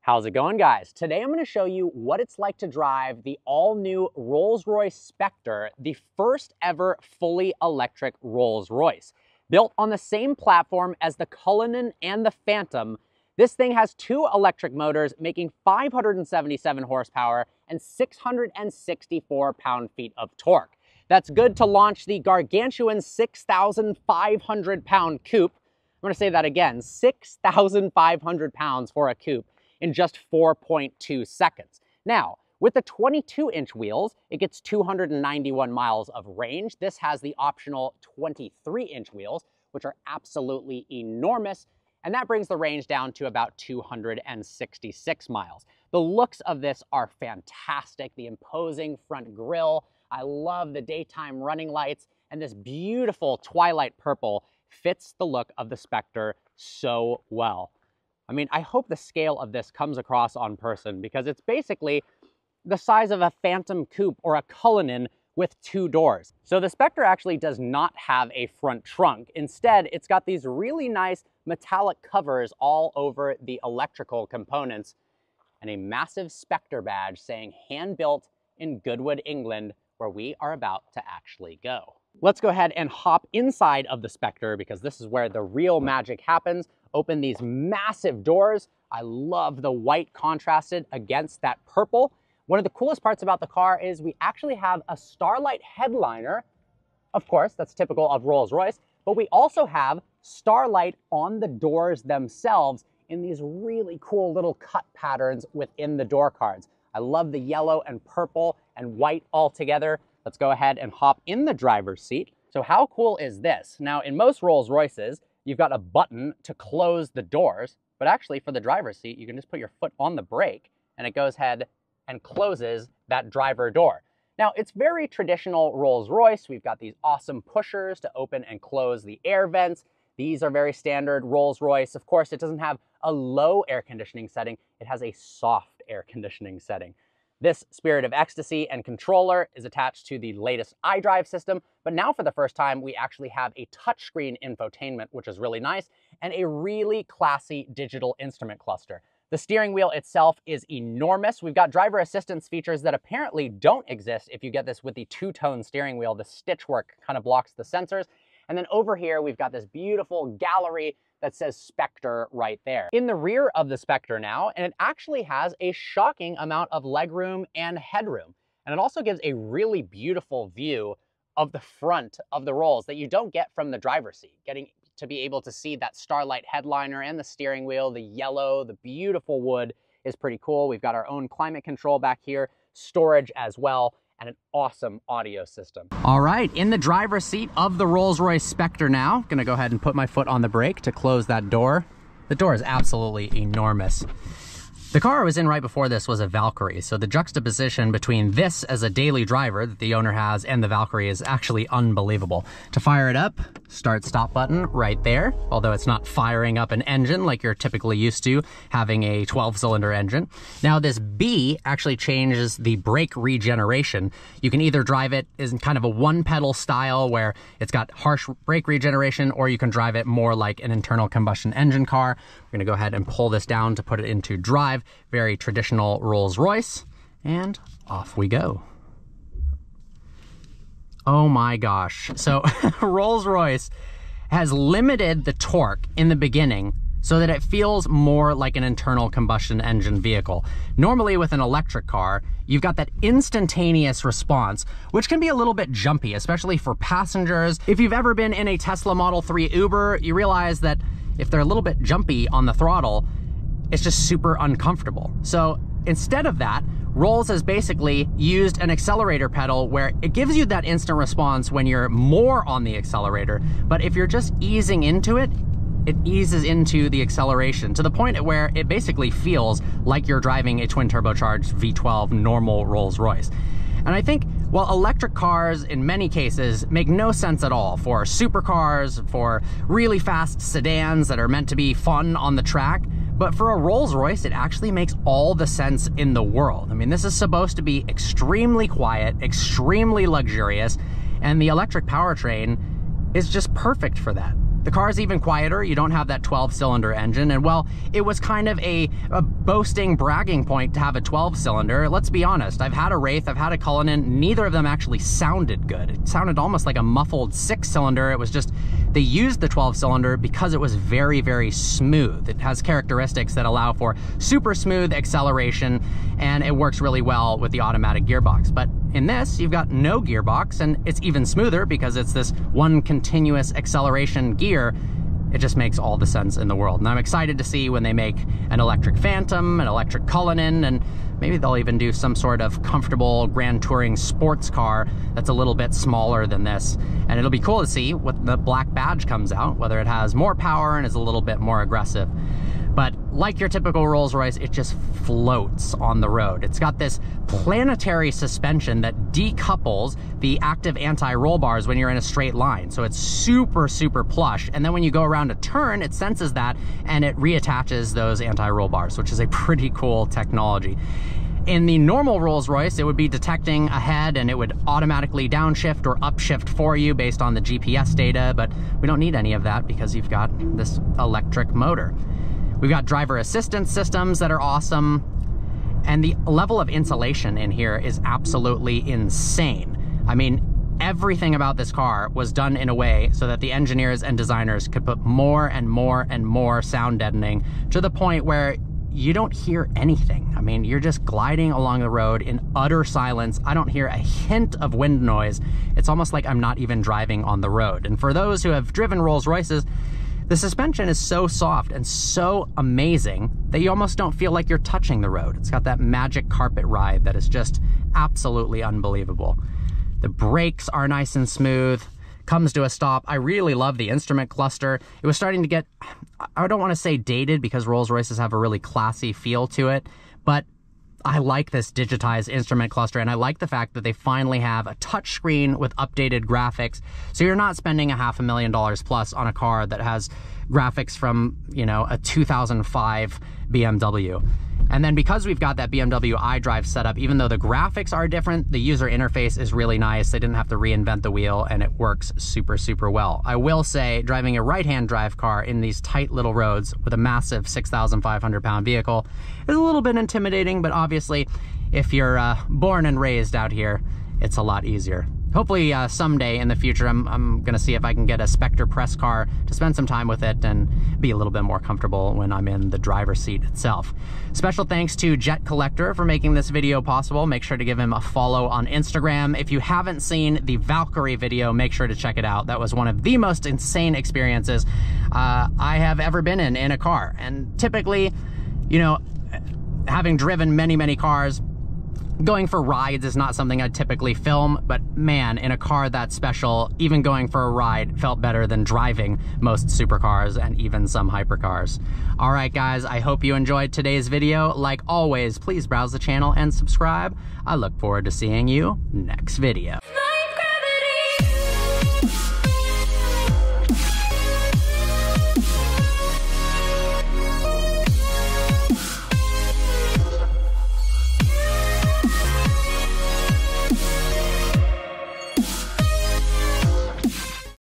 How's it going, guys? Today I'm going to show you what it's like to drive the all-new Rolls-Royce Spectre, the first ever fully electric Rolls-Royce. Built on the same platform as the Cullinan and the Phantom, this thing has two electric motors making 577 horsepower and 664 pound-feet of torque. That's good to launch the gargantuan 6,500 pound coupe. I'm going to say that again, 6,500 pounds for a coupe in just 4.2 seconds. Now, with the 22-inch wheels, it gets 291 miles of range. This has the optional 23-inch wheels, which are absolutely enormous, and that brings the range down to about 266 miles. The looks of this are fantastic. The imposing front grille. I love the daytime running lights, and this beautiful twilight purple fits the look of the Spectre so well. I mean, I hope the scale of this comes across on person because it's basically the size of a Phantom coupe or a Cullinan with two doors. So the Spectre actually does not have a front trunk. Instead, it's got these really nice metallic covers all over the electrical components and a massive Spectre badge saying hand-built in Goodwood, England, where we are about to actually go. Let's go ahead and hop inside of the Spectre because this is where the real magic happens. Open these massive doors. I love the white contrasted against that purple. One of the coolest parts about the car is we actually have a Starlight headliner. Of course, that's typical of Rolls-Royce, but we also have Starlight on the doors themselves in these really cool little cut patterns within the door cards. I love the yellow and purple and white all together. Let's go ahead and hop in the driver's seat. So how cool is this? Now, in most Rolls-Royces, you've got a button to close the doors, but actually for the driver's seat, you can just put your foot on the brake and it goes ahead and closes that driver door. Now, it's very traditional Rolls-Royce. We've got these awesome pushers to open and close the air vents. These are very standard Rolls-Royce. Of course, it doesn't have a low air conditioning setting. It has a soft air conditioning setting. This Spirit of Ecstasy and controller is attached to the latest iDrive system, but now for the first time, we actually have a touchscreen infotainment, which is really nice, and a really classy digital instrument cluster. The steering wheel itself is enormous. We've got driver assistance features that apparently don't exist if you get this with the two-tone steering wheel. The stitchwork kind of blocks the sensors. And then over here, we've got this beautiful gallery that says Spectre right there. In the rear of the Spectre now, and it actually has a shocking amount of legroom and headroom. And it also gives a really beautiful view of the front of the Rolls that you don't get from the driver's seat. Getting to be able to see that Starlight headliner and the steering wheel, the yellow, the beautiful wood is pretty cool. We've got our own climate control back here, storage as well, and an awesome audio system. All right, in the driver's seat of the Rolls-Royce Spectre now. Gonna go ahead and put my foot on the brake to close that door. The door is absolutely enormous. The car I was in right before this was a Valkyrie, so the juxtaposition between this as a daily driver that the owner has and the Valkyrie is actually unbelievable. To fire it up, start-stop button right there, although it's not firing up an engine like you're typically used to having a 12-cylinder engine. Now this B actually changes the brake regeneration. You can either drive it in kind of a one-pedal style where it's got harsh brake regeneration, or you can drive it more like an internal combustion engine car. We're gonna go ahead and pull this down to put it into drive. Very traditional Rolls-Royce, and off we go. Oh my gosh. So Rolls-Royce has limited the torque in the beginning so that it feels more like an internal combustion engine vehicle. Normally with an electric car, you've got that instantaneous response, which can be a little bit jumpy, especially for passengers. If you've ever been in a Tesla Model 3 Uber, you realize that if they're a little bit jumpy on the throttle, it's just super uncomfortable. So instead of that, Rolls has basically used an accelerator pedal where it gives you that instant response when you're more on the accelerator, but if you're just easing into it, it eases into the acceleration to the point at where it basically feels like you're driving a twin turbocharged V12 normal Rolls-Royce. And I think while electric cars in many cases make no sense at all for supercars, for really fast sedans that are meant to be fun on the track, but for a Rolls-Royce, it actually makes all the sense in the world. I mean, this is supposed to be extremely quiet, extremely luxurious, and the electric powertrain is just perfect for that. The car's even quieter. You don't have that 12-cylinder engine. And well, it was kind of a boasting, bragging point to have a 12-cylinder. Let's be honest. I've had a Wraith, I've had a Cullinan. Neither of them actually sounded good. It sounded almost like a muffled 6-cylinder. It was just, they used the 12-cylinder because it was very, very smooth. It has characteristics that allow for super smooth acceleration, and it works really well with the automatic gearbox. But in this, you've got no gearbox, and it's even smoother because it's this one continuous acceleration gear. It just makes all the sense in the world. And I'm excited to see when they make an electric Phantom, an electric Cullinan, and maybe they'll even do some sort of comfortable Grand Touring sports car that's a little bit smaller than this. And it'll be cool to see when the black badge comes out, whether it has more power and is a little bit more aggressive. But like your typical Rolls-Royce, it just floats on the road. It's got this planetary suspension that decouples the active anti-roll bars when you're in a straight line. So it's super, super plush. And then when you go around a turn, it senses that and it reattaches those anti-roll bars, which is a pretty cool technology. In the normal Rolls-Royce, it would be detecting ahead and it would automatically downshift or upshift for you based on the GPS data, but we don't need any of that because you've got this electric motor. We've got driver assistance systems that are awesome, and the level of insulation in here is absolutely insane. I mean, everything about this car was done in a way so that the engineers and designers could put more and more and more sound deadening to the point where you don't hear anything. I mean, you're just gliding along the road in utter silence. I don't hear a hint of wind noise. It's almost like I'm not even driving on the road. And for those who have driven Rolls-Royces, the suspension is so soft and so amazing that you almost don't feel like you're touching the road. It's got that magic carpet ride that is just absolutely unbelievable. The brakes are nice and smooth, comes to a stop. I really love the instrument cluster. It was starting to get, I don't want to say dated because Rolls-Royces have a really classy feel to it, but I like this digitized instrument cluster, and I like the fact that they finally have a touchscreen with updated graphics, so you're not spending $500,000 plus on a car that has graphics from, you know, a 2005 BMW. And then because we've got that BMW iDrive setup, even though the graphics are different, the user interface is really nice. They didn't have to reinvent the wheel, and it works super, super well. I will say, driving a right-hand drive car in these tight little roads with a massive 6,500 pound vehicle is a little bit intimidating, but obviously, if you're born and raised out here, it's a lot easier. Hopefully someday in the future, I'm gonna see if I can get a Spectre press car to spend some time with it and be a little bit more comfortable when I'm in the driver's seat itself. Special thanks to Jet Collector for making this video possible. Make sure to give him a follow on Instagram. If you haven't seen the Valkyrie video, make sure to check it out. That was one of the most insane experiences I have ever been in a car. And typically, you know, having driven many, many cars, going for rides is not something I typically film, but man, in a car that special, even going for a ride felt better than driving most supercars and even some hypercars. All right, guys, I hope you enjoyed today's video. Like always, please browse the channel and subscribe. I look forward to seeing you next video.